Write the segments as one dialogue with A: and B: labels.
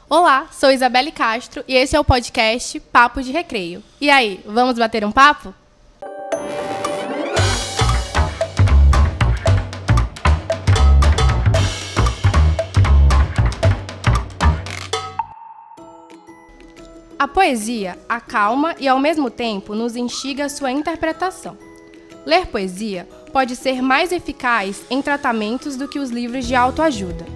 A: Olá, sou Isabelle Castro e esse é o podcast Papo de Recreio. E aí, vamos bater um papo? A poesia acalma e, ao mesmo tempo, nos instiga a sua interpretação. Ler poesia pode ser mais eficaz em tratamentos do que os livros de autoajuda.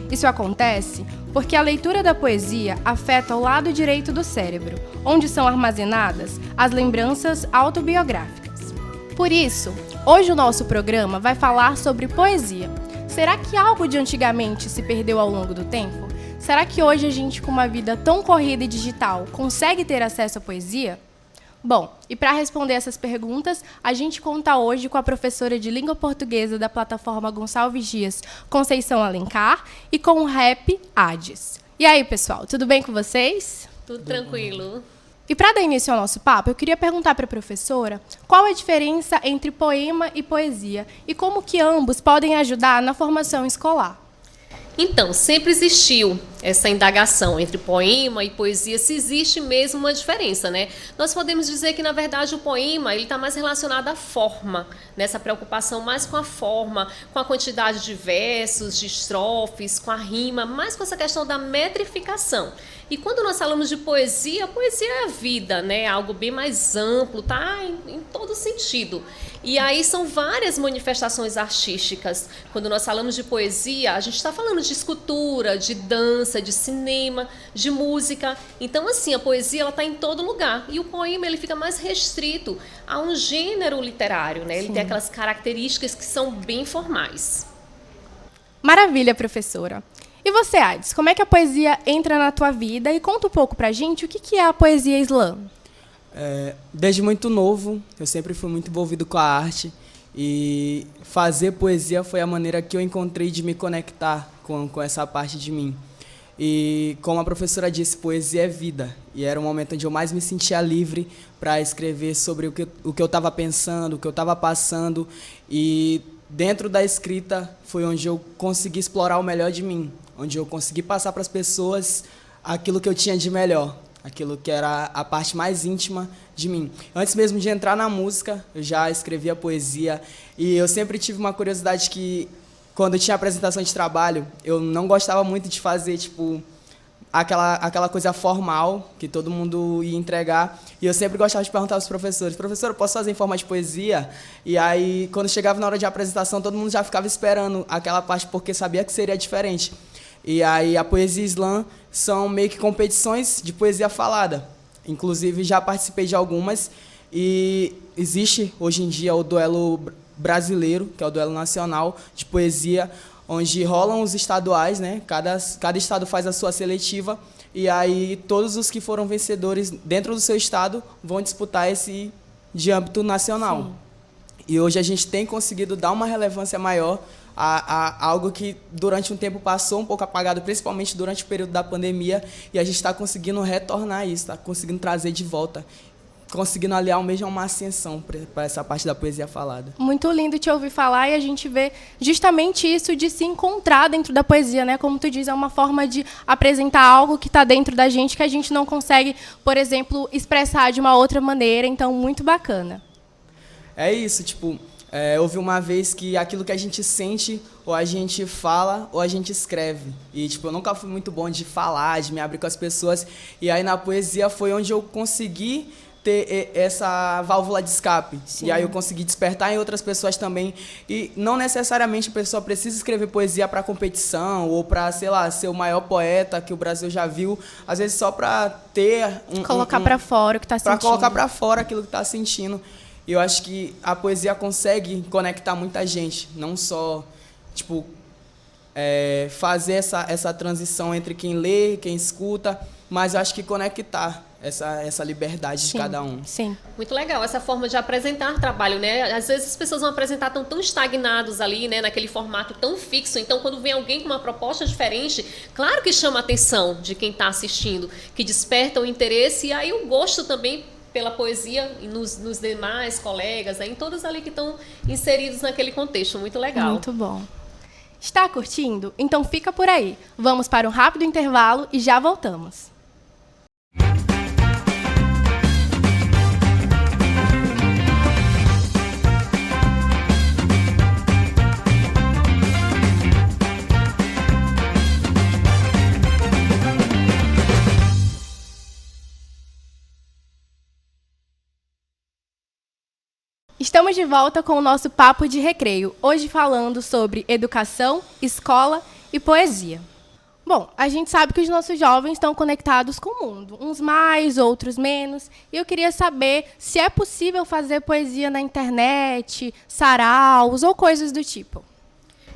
A: Isso acontece porque a leitura da poesia afeta o lado direito do cérebro, onde são armazenadas as lembranças autobiográficas. Por isso, hoje o nosso programa vai falar sobre poesia. Será que algo de antigamente se perdeu ao longo do tempo? Será que hoje a gente, com uma vida tão corrida e digital, consegue ter acesso à poesia? Bom, e para responder essas perguntas, a gente conta hoje com a professora de língua portuguesa da plataforma Gonçalves Dias, Conceição Alencar, e com o rap Hades. E aí, pessoal, tudo bem com vocês?
B: Tudo tranquilo.
A: E para dar início ao nosso papo, eu queria perguntar para a professora qual a diferença entre poema e poesia e como que ambos podem ajudar na formação escolar.
B: Então, sempre existiu essa indagação entre poema e poesia, se existe mesmo uma diferença, né? Nós podemos dizer que, na verdade, o poema está mais relacionado à forma, nessa preocupação mais com a forma, com a quantidade de versos, de estrofes, com a rima, mais com essa questão da metrificação. E quando nós falamos de poesia, a poesia é a vida, né? Algo bem mais amplo, tá? Em todo sentido. E aí são várias manifestações artísticas. Quando nós falamos de poesia, a gente está falando de escultura, de dança, de cinema, de música. Então, assim, a poesia ela está em todo lugar. E o poema ele fica mais restrito a um gênero literário, né? Ele
A: Sim.
B: tem aquelas características que são bem formais.
A: Maravilha, professora. E você, Hades, como é que a poesia entra na tua vida? E conta um pouco pra gente o que é a poesia slam.
C: Desde muito novo, eu sempre fui muito envolvido com a arte e fazer poesia foi a maneira que eu encontrei de me conectar com essa parte de mim. E como a professora disse, poesia é vida. E era um momento onde eu mais me sentia livre para escrever sobre o que eu estava pensando, o que eu estava passando. E dentro da escrita foi onde eu consegui explorar o melhor de mim, onde eu consegui passar para as pessoas aquilo que eu tinha de melhor, aquilo que era a parte mais íntima de mim. Antes mesmo de entrar na música, eu já escrevia poesia e eu sempre tive uma curiosidade que, quando eu tinha apresentação de trabalho, eu não gostava muito de fazer, tipo, aquela coisa formal que todo mundo ia entregar. E eu sempre gostava de perguntar aos professores: professor, eu posso fazer em forma de poesia? E aí, quando chegava na hora de apresentação, todo mundo já ficava esperando aquela parte porque sabia que seria diferente. E aí a poesia slam são meio que competições de poesia falada. Inclusive já participei de algumas e existe hoje em dia o duelo brasileiro, que é o duelo nacional de poesia, onde rolam os estaduais, né? Cada estado faz a sua seletiva e aí todos os que foram vencedores dentro do seu estado vão disputar esse de âmbito nacional.
A: Sim.
C: E hoje a gente tem conseguido dar uma relevância maior a algo que durante um tempo passou um pouco apagado, principalmente durante o período da pandemia, e a gente está conseguindo retornar isso, está conseguindo trazer de volta, conseguindo aliar mesmo uma ascensão para essa parte da poesia falada.
A: Muito lindo te ouvir falar e a gente vê justamente isso de se encontrar dentro da poesia, né? Como tu diz, é uma forma de apresentar algo que está dentro da gente que a gente não consegue, por exemplo, expressar de uma outra maneira. Então, muito bacana.
C: É isso, tipo, houve uma vez que aquilo que a gente sente, ou a gente fala, ou a gente escreve. E, tipo, eu nunca fui muito bom de falar, de me abrir com as pessoas. E aí, na poesia, foi onde eu consegui ter essa válvula de escape. Sim. E aí eu consegui despertar em outras pessoas também. E não necessariamente a pessoa precisa escrever poesia para competição, ou para, sei lá, ser o maior poeta que o Brasil já viu. Às vezes só para ter
A: colocar para fora o que está sentindo.
C: Para colocar para fora aquilo que está sentindo. E eu acho que a poesia consegue conectar muita gente, não só, tipo, fazer essa transição entre quem lê, quem escuta, mas eu acho que conectar essa liberdade de cada um.
A: Sim.
B: Muito legal essa forma de apresentar trabalho, né? Às vezes as pessoas vão apresentar tão estagnados ali, né? Naquele formato tão fixo. Então, quando vem alguém com uma proposta diferente, claro que chama a atenção de quem está assistindo, que desperta o interesse e aí o gosto também pela poesia e nos demais colegas, né? Em todos ali que estão inseridos naquele contexto. Muito legal.
A: Muito bom. Está curtindo? Então fica por aí. Vamos para um rápido intervalo e já voltamos. Estamos de volta com o nosso Papo de Recreio, hoje falando sobre educação, escola e poesia. Bom, a gente sabe que os nossos jovens estão conectados com o mundo, uns mais, outros menos, e eu queria saber se é possível fazer poesia na internet, saraus ou coisas do tipo.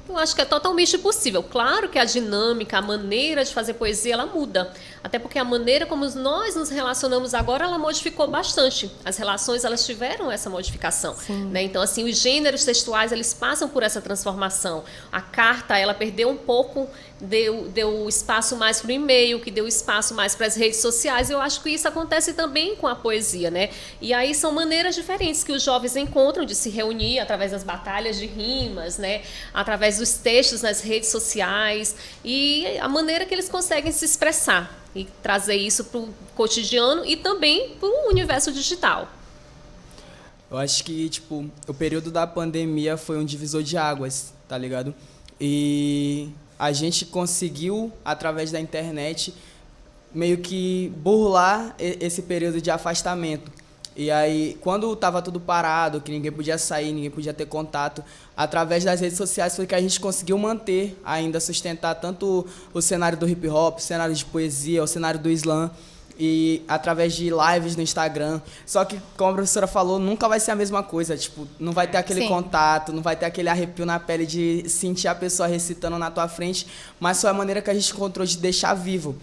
B: Eu acho que é totalmente possível. Claro que a dinâmica, a maneira de fazer poesia, ela muda. Até porque a maneira como nós nos relacionamos agora, ela modificou bastante. As relações, elas tiveram essa modificação. Né? Então, assim, os gêneros textuais, eles passam por essa transformação. A carta, ela perdeu um pouco, deu espaço mais para o e-mail, que deu espaço mais para as redes sociais. Eu acho que isso acontece também com a poesia, né? E aí são maneiras diferentes que os jovens encontram de se reunir através das batalhas de rimas, né? Através dos textos nas redes sociais e a maneira que eles conseguem se expressar e trazer isso para o cotidiano e também para o universo digital.
C: Eu acho que, tipo, o período da pandemia foi um divisor de águas, tá ligado? E a gente conseguiu, através da internet, meio que burlar esse período de afastamento. E aí, quando estava tudo parado, que ninguém podia sair, ninguém podia ter contato, através das redes sociais foi que a gente conseguiu manter, ainda sustentar tanto o cenário do hip hop, o cenário de poesia, o cenário do slam, e através de lives no Instagram. Só que, como a professora falou, nunca vai ser a mesma coisa, tipo, não vai ter aquele contato, não vai ter aquele arrepio na pele de sentir a pessoa recitando na tua frente, mas foi a maneira que a gente encontrou de deixar vivo.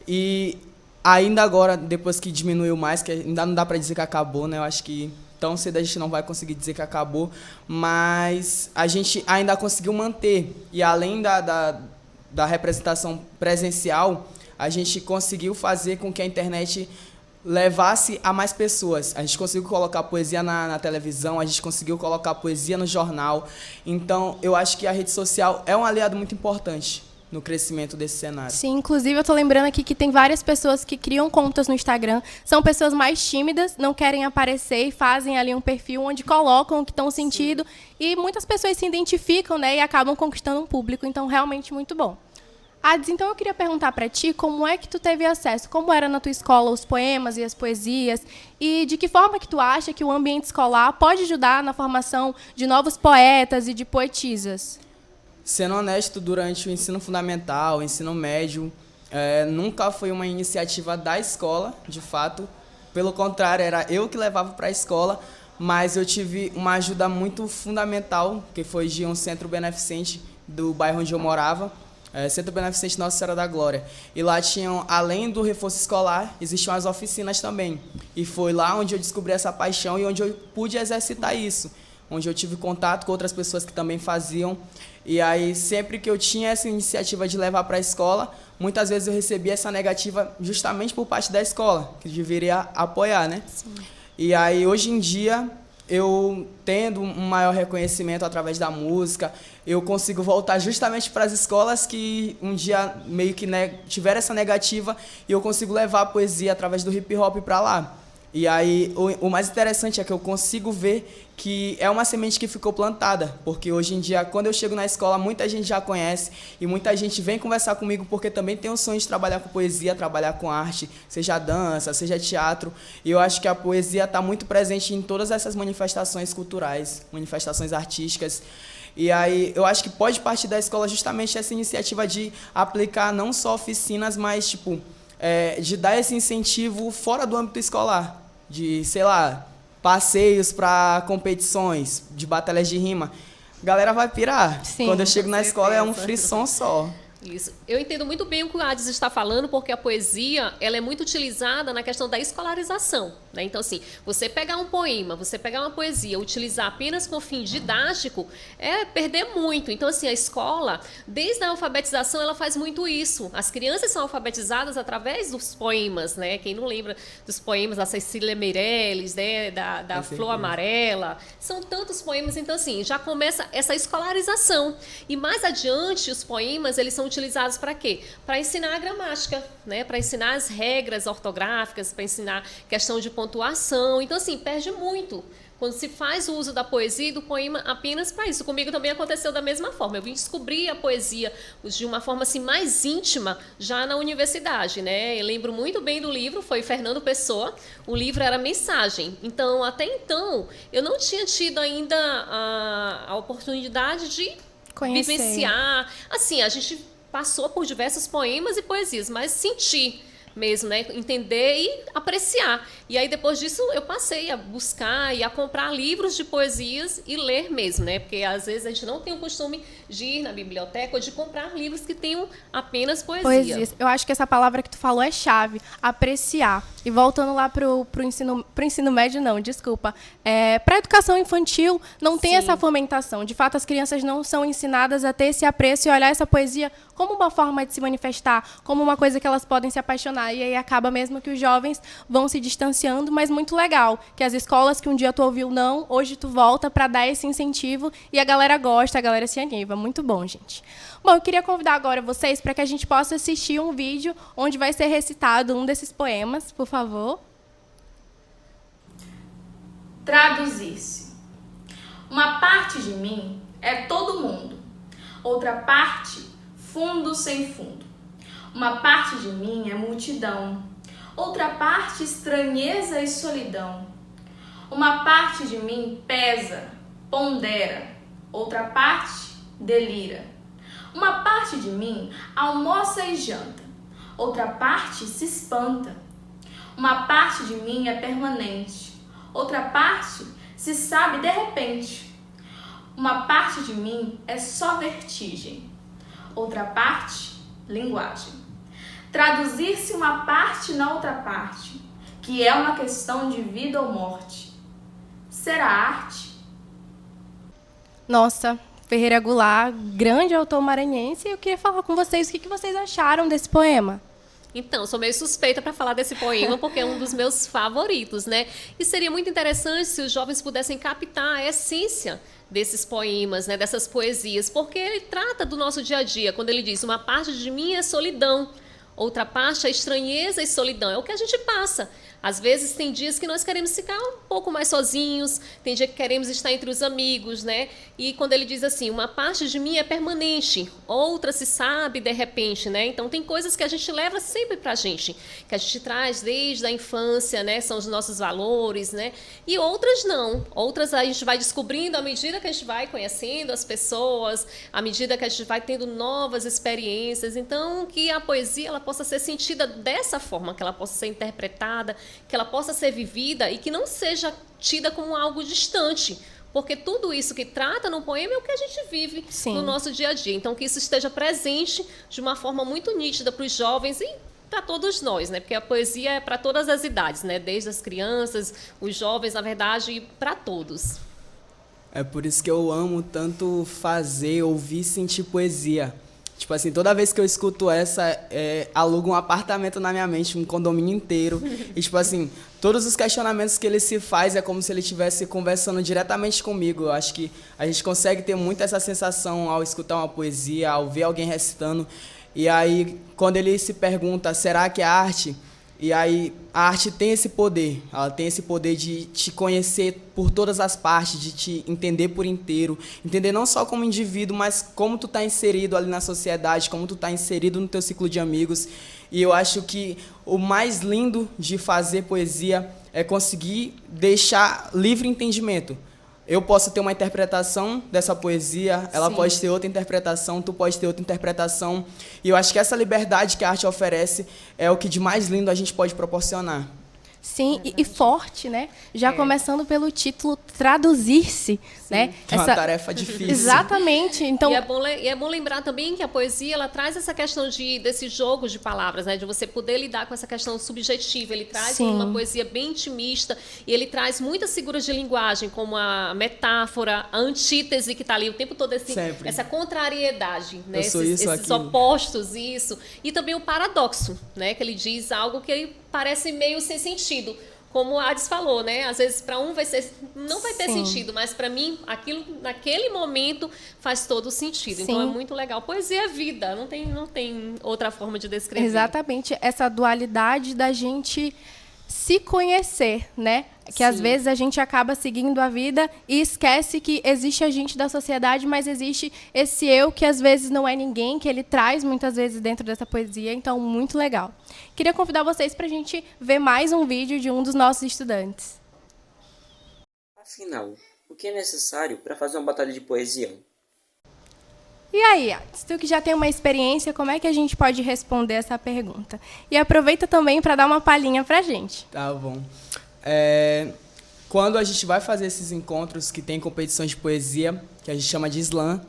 C: E ainda agora, depois que diminuiu mais, que ainda não dá para dizer que acabou, né? Eu acho que tão cedo a gente não vai conseguir dizer que acabou, mas a gente ainda conseguiu manter. E além da representação presencial, a gente conseguiu fazer com que a internet levasse a mais pessoas. A gente conseguiu colocar poesia na televisão, a gente conseguiu colocar poesia no jornal. Então, eu acho que a rede social é um aliado muito importante no crescimento desse cenário.
A: Sim, inclusive eu tô lembrando aqui que tem várias pessoas que criam contas no Instagram, são pessoas mais tímidas, não querem aparecer e fazem ali um perfil onde colocam o que estão sentindo e muitas pessoas se identificam, né, e acabam conquistando um público, então realmente muito bom. Ades, então eu queria perguntar para ti como é que tu teve acesso, como era na tua escola os poemas e as poesias e de que forma que tu acha que o ambiente escolar pode ajudar na formação de novos poetas e de poetisas?
C: Sendo honesto, durante o ensino fundamental, o ensino médio, nunca foi uma iniciativa da escola, de fato. Pelo contrário, era eu que levava para a escola, mas eu tive uma ajuda muito fundamental, que foi de um centro beneficente do bairro onde eu morava, Centro Beneficente Nossa Senhora da Glória. E lá tinham, além do reforço escolar, existiam as oficinas também. E foi lá onde eu descobri essa paixão e onde eu pude exercitar isso, onde eu tive contato com outras pessoas que também faziam. E aí, sempre que eu tinha essa iniciativa de levar para a escola, muitas vezes eu recebia essa negativa justamente por parte da escola, que deveria apoiar, né? Sim. E aí, hoje em dia, eu tendo um maior reconhecimento através da música, eu consigo voltar justamente para as escolas que um dia meio que tiveram essa negativa e eu consigo levar a poesia através do hip hop para lá. E aí, o mais interessante é que eu consigo ver que é uma semente que ficou plantada, porque hoje em dia, quando eu chego na escola, muita gente já conhece e muita gente vem conversar comigo porque também tem o sonho de trabalhar com poesia, trabalhar com arte, seja dança, seja teatro. E eu acho que a poesia está muito presente em todas essas manifestações culturais, manifestações artísticas. E aí, eu acho que pode partir da escola justamente essa iniciativa de aplicar não só oficinas, mas, de dar esse incentivo fora do âmbito escolar, de, sei lá, passeios para competições, de batalhas de rima. A galera vai pirar.
A: Sim,
C: quando eu chego na escola é um frisson só.
B: Isso. Eu entendo muito bem o que o Hades está falando, porque a poesia ela é muito utilizada na questão da escolarização, né? Então, assim, você pegar um poema, você pegar uma poesia, utilizar apenas com fim didático, é perder muito. Então, assim, a escola, desde a alfabetização, ela faz muito isso. As crianças são alfabetizadas através dos poemas, né? Quem não lembra dos poemas da Cecília Meirelles, né? Da Flor Amarela, são tantos poemas. Então, assim, já começa essa escolarização. E mais adiante, os poemas, eles são utilizados para quê? Para ensinar a gramática, né? Para ensinar as regras ortográficas, para ensinar questão de pontuação. Então, assim, perde muito quando se faz o uso da poesia e do poema apenas para isso. Comigo também aconteceu da mesma forma. Eu vim descobrir a poesia de uma forma assim, mais íntima já na universidade, né? Eu lembro muito bem do livro, foi Fernando Pessoa. O livro era Mensagem. Então, até então, eu não tinha tido ainda a oportunidade de
A: Conhecer.
B: vivenciar. Assim, a gente passou por diversos poemas e poesias, mas sentir mesmo, né? Entender e apreciar. E aí, depois disso, eu passei a buscar e a comprar livros de poesias e ler mesmo, né? Porque, às vezes, a gente não tem o costume de ir na biblioteca ou de comprar livros que tenham apenas poesia.
A: Poesias. Eu acho que essa palavra que tu falou é chave, apreciar. E voltando lá pro ensino médio, não, desculpa. Para a educação infantil, não tem essa fomentação. De fato, as crianças não são ensinadas a ter esse apreço e olhar essa poesia como uma forma de se manifestar, como uma coisa que elas podem se apaixonar. E aí acaba mesmo que os jovens vão se distanciando, mas muito legal. Que as escolas que um dia tu ouviu não, hoje tu volta para dar esse incentivo e a galera gosta, a galera se anima. Muito bom, gente. Bom, eu queria convidar agora vocês para que a gente possa assistir um vídeo onde vai ser recitado um desses poemas, por favor.
D: Traduzir-se. Uma parte de mim é todo mundo, outra parte, fundo sem fundo. Uma parte de mim é multidão, outra parte, estranheza e solidão. Uma parte de mim pesa, pondera, outra parte, delira. Uma parte de mim almoça e janta, outra parte se espanta. Uma parte de mim é permanente, outra parte se sabe de repente. Uma parte de mim é só vertigem, outra parte, linguagem. Traduzir-se uma parte na outra parte, que é uma questão de vida ou morte. Será arte?
A: Nossa, Ferreira Goulart, grande autor maranhense, e eu queria falar com vocês o que vocês acharam desse poema.
B: Então, sou meio suspeita para falar desse poema, porque é um dos meus favoritos, né? E seria muito interessante se os jovens pudessem captar a essência desses poemas, né? Dessas poesias, porque ele trata do nosso dia a dia, quando ele diz, uma parte de mim é solidão, outra parte é estranheza e solidão, é o que a gente passa. Às vezes tem dias que nós queremos ficar um pouco mais sozinhos, tem dia que queremos estar entre os amigos, né? E quando ele diz assim, uma parte de mim é permanente, outra se sabe de repente, né? Então tem coisas que a gente leva sempre pra gente, que a gente traz desde a infância, né? São os nossos valores, né? E outras não. Outras a gente vai descobrindo à medida que a gente vai conhecendo as pessoas, à medida que a gente vai tendo novas experiências. Então, que a poesia ela possa ser sentida dessa forma, que ela possa ser interpretada, que ela possa ser vivida e que não seja tida como algo distante, porque tudo isso que trata no poema é o que a gente vive no nosso dia a dia. Então, que isso esteja presente de uma forma muito nítida para os jovens e para todos nós, né? Porque a poesia é para todas as idades, né? Desde as crianças, os jovens, na verdade, e para todos.
C: É por isso que eu amo tanto fazer, ouvir, sentir poesia. Tipo assim, toda vez que eu escuto essa, alugo um apartamento na minha mente, um condomínio inteiro. E, tipo assim, todos os questionamentos que ele se faz é como se ele estivesse conversando diretamente comigo. Eu acho que a gente consegue ter muito essa sensação ao escutar uma poesia, ao ver alguém recitando. E aí, quando ele se pergunta, será que é arte? E aí, a arte tem esse poder. Ela tem esse poder de te conhecer por todas as partes, de te entender por inteiro. Entender não só como indivíduo, mas como tu tá inserido ali na sociedade, como tu tá inserido no teu ciclo de amigos. E eu acho que o mais lindo de fazer poesia é conseguir deixar livre entendimento. Eu posso ter uma interpretação dessa poesia, ela pode ter outra interpretação, tu pode ter outra interpretação. E eu acho que essa liberdade que a arte oferece é o que de mais lindo a gente pode proporcionar.
A: Sim, e forte, né? Já começando pelo título traduzir-se, né?
C: É uma tarefa difícil.
A: Exatamente. Então,
B: E é bom lembrar também que a poesia ela traz essa questão desse jogo de palavras, né? De você poder lidar com essa questão subjetiva. Ele traz
A: Sim.
B: uma poesia bem intimista e ele traz muitas figuras de linguagem, como a metáfora, a antítese que está ali o tempo todo, essa contrariedade, né?
C: Eu sou isso,
B: esses
C: aquilo.
B: opostos, isso. E também o paradoxo, né? Que ele diz algo que parece meio sem sentido. Como a Ades falou, né? Às vezes para um não vai ter
A: Sim.
B: sentido, mas para mim aquilo naquele momento faz todo sentido.
A: Sim.
B: Então é muito legal. Poesia é vida, não tem outra forma de descrever.
A: exatamente essa dualidade da gente se conhecer, né? Que às
B: Sim.
A: vezes a gente acaba seguindo a vida e esquece que existe a gente da sociedade, mas existe esse eu que às vezes não é ninguém, que ele traz muitas vezes dentro dessa poesia. Então, muito legal. Queria convidar vocês para a gente ver mais um vídeo de um dos nossos estudantes.
E: Afinal, o que é necessário para fazer uma batalha de poesia?
A: E aí, Ades, tu que já tem uma experiência, como é que a gente pode responder essa pergunta? E aproveita também para dar uma palhinha para a gente.
C: Tá bom. Quando a gente vai fazer esses encontros que tem competições de poesia, que a gente chama de slam,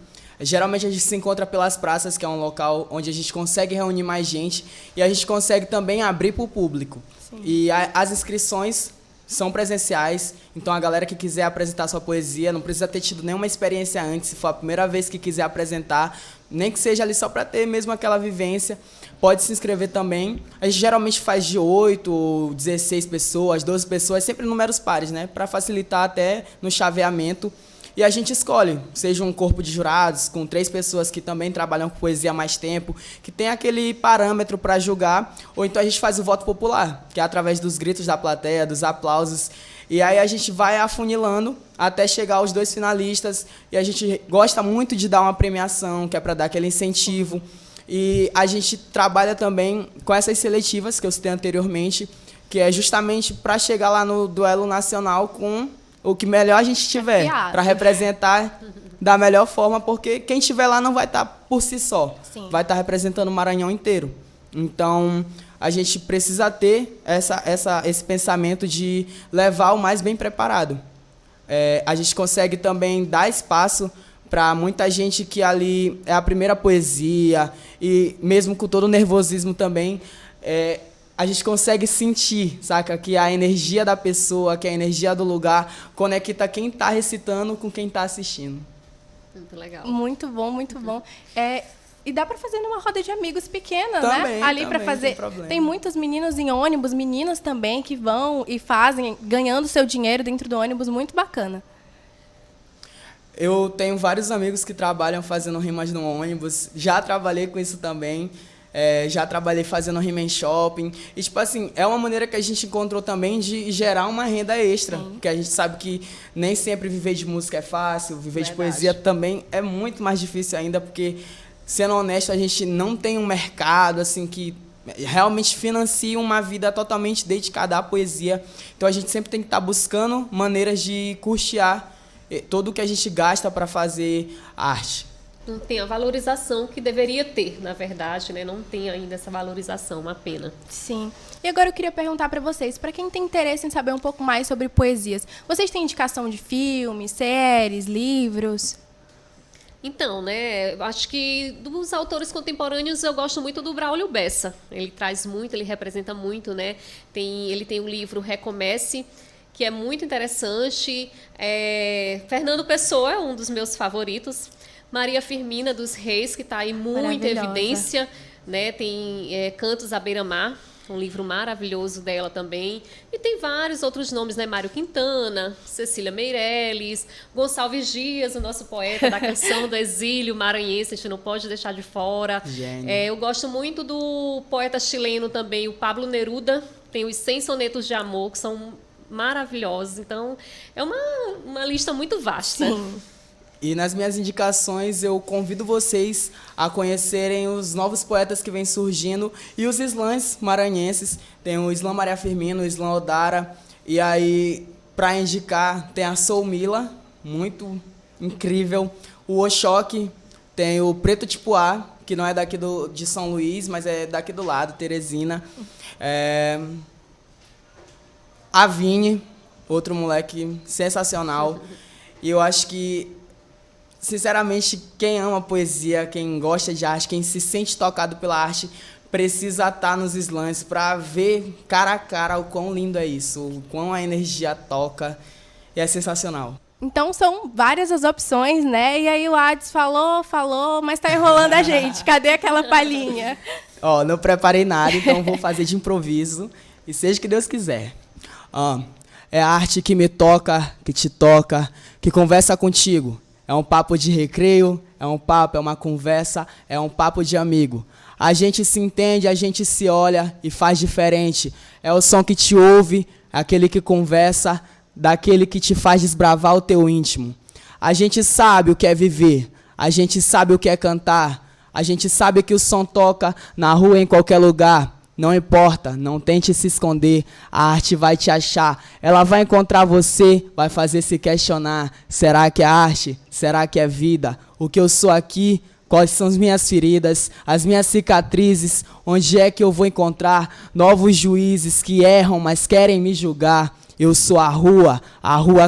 C: geralmente a gente se encontra pelas praças, que é um local onde a gente consegue reunir mais gente e a gente consegue também abrir para o público.
A: Sim.
C: E as inscrições são presenciais, então a galera que quiser apresentar sua poesia não precisa ter tido nenhuma experiência antes, se for a primeira vez que quiser apresentar, nem que seja ali só para ter mesmo aquela vivência, pode se inscrever também. A gente geralmente faz de 8, 16 pessoas, 12 pessoas, sempre números pares, né, para facilitar até no chaveamento. E a gente escolhe, seja um corpo de jurados, com 3 pessoas que também trabalham com poesia há mais tempo, que tem aquele parâmetro para julgar, ou então a gente faz o voto popular, que é através dos gritos da plateia, dos aplausos, e aí a gente vai afunilando até chegar aos 2 finalistas, e a gente gosta muito de dar uma premiação, que é para dar aquele incentivo, e a gente trabalha também com essas seletivas que eu citei anteriormente, que é justamente para chegar lá no duelo nacional com o que melhor a gente tiver, para representar da melhor forma, porque quem estiver lá não vai estar por si só,
A: Sim.
C: vai estar representando o Maranhão inteiro. Então, a gente precisa ter esse pensamento de levar o mais bem preparado. A gente consegue também dar espaço para muita gente que ali é a primeira poesia, e mesmo com todo o nervosismo também, a gente consegue sentir, saca? Que a energia da pessoa, que a energia do lugar conecta quem está recitando com quem está assistindo.
B: Muito legal.
A: Muito bom, muito bom. E dá para fazer numa roda de amigos pequena,
C: Também,
A: né? Ali para
C: também,
A: fazer.
C: sem problema.
A: Tem muitos meninos em ônibus, meninas também que vão e fazem, ganhando seu dinheiro dentro do ônibus, muito bacana.
C: Eu tenho vários amigos que trabalham fazendo rimas no ônibus, já trabalhei com isso também. Já trabalhei fazendo rima em shopping. E, tipo assim, é uma maneira que a gente encontrou também de gerar uma renda extra.
A: Sim.
C: Porque a gente sabe que nem sempre viver de música é fácil, viver de
B: Verdade.
C: poesia também é muito mais difícil ainda, porque, sendo honesto, a gente não tem um mercado, assim, que realmente financia uma vida totalmente dedicada à poesia. Então, a gente sempre tem que estar buscando maneiras de custear todo o que a gente gasta para fazer arte.
B: Não tem a valorização que deveria ter, na verdade, né? Não tem ainda essa valorização, uma pena.
A: Sim. E agora eu queria perguntar para vocês, para quem tem interesse em saber um pouco mais sobre poesias, vocês têm indicação de filmes, séries, livros?
B: Então, né, eu acho que dos autores contemporâneos eu gosto muito do Braulio Bessa. Ele traz muito, ele representa muito, né? Ele tem o livro Recomece, que é muito interessante. Fernando Pessoa é um dos meus favoritos. Maria Firmina dos Reis, que está aí muito em evidência, né? Tem Cantos à Beira-Mar, um livro maravilhoso dela também. E tem vários outros nomes, né? Mário Quintana, Cecília Meirelles, Gonçalves Dias, o nosso poeta da canção do exílio maranhense, a gente não pode deixar de fora. Eu gosto muito do poeta chileno também, o Pablo Neruda, tem os 100 sonetos de amor, que são maravilhosos. Então, é uma lista muito vasta.
A: Sim.
C: E nas minhas indicações, eu convido vocês a conhecerem os novos poetas que vêm surgindo e os slams maranhenses. Tem o Slam Maria Firmina, o Slam Odara. E aí, para indicar, tem a Soul Mila, muito incrível. O Oxoque, tem o Preto Tipo A, que não é daqui de São Luís, mas é daqui do lado, Teresina. A Vini, outro moleque sensacional. E eu acho que, sinceramente, quem ama poesia, quem gosta de arte, quem se sente tocado pela arte, precisa estar nos slams para ver cara a cara o quão lindo é isso, o quão a energia toca. E é sensacional.
A: Então são várias as opções, né? E aí o Ades falou, mas tá enrolando a gente. Cadê aquela palhinha?
C: Ó, não preparei nada, então vou fazer de improviso. E seja o que Deus quiser. É a arte que me toca, que te toca, que conversa contigo. É um papo de recreio, é um papo, é uma conversa, é um papo de amigo. A gente se entende, a gente se olha e faz diferente. É o som que te ouve, aquele que conversa, daquele que te faz desbravar o teu íntimo. A gente sabe o que é viver, a gente sabe o que é cantar, a gente sabe que o som toca na rua, em qualquer lugar. Não importa, não tente se esconder, a arte vai te achar, ela vai encontrar você, vai fazer se questionar. Será que é arte? Será que é vida? O que eu sou aqui? Quais são as minhas feridas, as minhas cicatrizes? Onde é que eu vou encontrar novos juízes que erram, mas querem me julgar? Eu sou a rua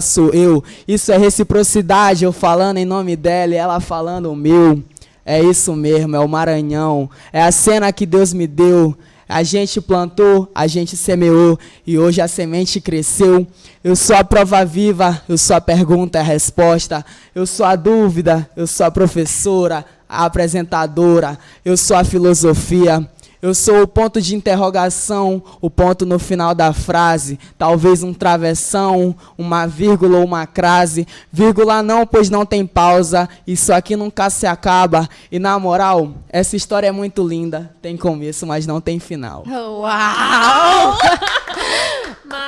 C: sou eu. Isso é reciprocidade, eu falando em nome dela e ela falando o meu. É isso mesmo, é o Maranhão. É a cena que Deus me deu. A gente plantou, a gente semeou e hoje a semente cresceu. Eu sou a prova viva, eu sou a pergunta e a resposta. Eu sou a dúvida, eu sou a professora, a apresentadora. Eu sou a filosofia. Eu sou o ponto de interrogação, o ponto no final da frase, talvez um travessão, uma vírgula ou uma crase. Vírgula não, pois não tem pausa, isso aqui nunca se acaba. E na moral, essa história é muito linda, tem começo, mas não tem final.
A: Uau!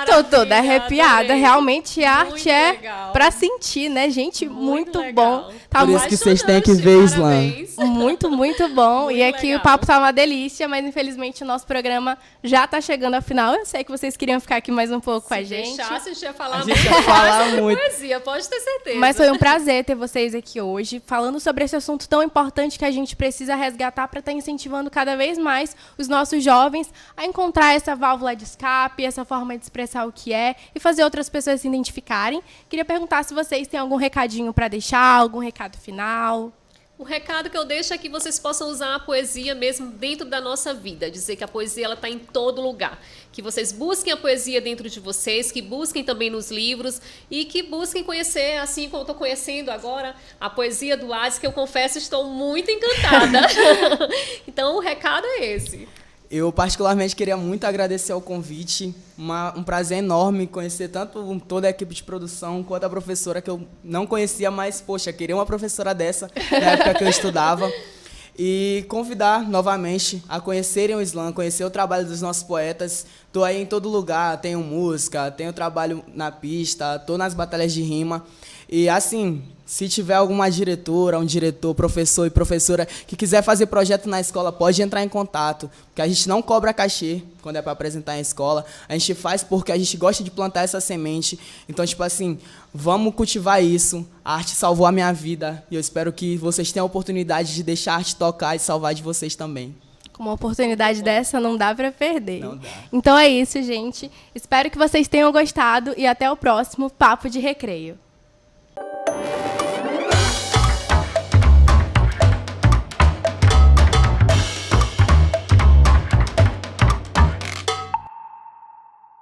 A: Tô toda arrepiada.
B: Adorei.
A: Realmente a
B: Muito
A: arte é
B: legal.
A: pra sentir, né, gente? Muito
B: legal.
A: bom. Tá
C: Por isso que vocês têm que ver slam.
B: Parabéns.
A: muito, muito bom.
B: Muito
A: E aqui
B: legal.
A: o papo tá uma delícia, mas infelizmente o nosso programa já tá chegando ao final. Eu sei que vocês queriam ficar aqui mais um pouco com a gente.
B: Deixasse, a gente ia falar
C: A gente ia falar muito.
B: poesia, pode ter certeza.
A: Mas foi um prazer ter vocês aqui hoje, falando sobre esse assunto tão importante que a gente precisa resgatar para estar incentivando cada vez mais os nossos jovens a encontrar essa válvula de escape, essa forma de expressar o que é e fazer outras pessoas se identificarem. Queria perguntar se vocês têm algum recadinho para deixar, algum recado final.
B: O recado que eu deixo é que vocês possam usar a poesia mesmo dentro da nossa vida. Dizer que a poesia está em todo lugar. Que vocês busquem a poesia dentro de vocês, que busquem também nos livros e que busquem conhecer, assim como eu estou conhecendo agora, a poesia do Ades, que eu confesso estou muito encantada. Então o recado é esse.
C: Eu particularmente queria muito agradecer ao convite, um prazer enorme conhecer tanto toda a equipe de produção quanto a professora que eu não conhecia, mas, poxa, queria uma professora dessa na época que eu estudava. E convidar novamente a conhecerem o slam, conhecer o trabalho dos nossos poetas. Estou aí em todo lugar, tenho música, tenho trabalho na pista, estou nas batalhas de rima. E assim, se tiver alguma diretora, um diretor, professor e professora que quiser fazer projeto na escola, pode entrar em contato, porque a gente não cobra cachê quando é para apresentar em escola. A gente faz porque a gente gosta de plantar essa semente. Então, tipo assim, vamos cultivar isso. A arte salvou a minha vida e eu espero que vocês tenham a oportunidade de deixar a arte tocar e salvar de vocês também.
A: Com uma oportunidade dessa, não dá para perder.
C: Não dá.
A: Então é isso, gente. Espero que vocês tenham gostado e até o próximo Papo de Recreio.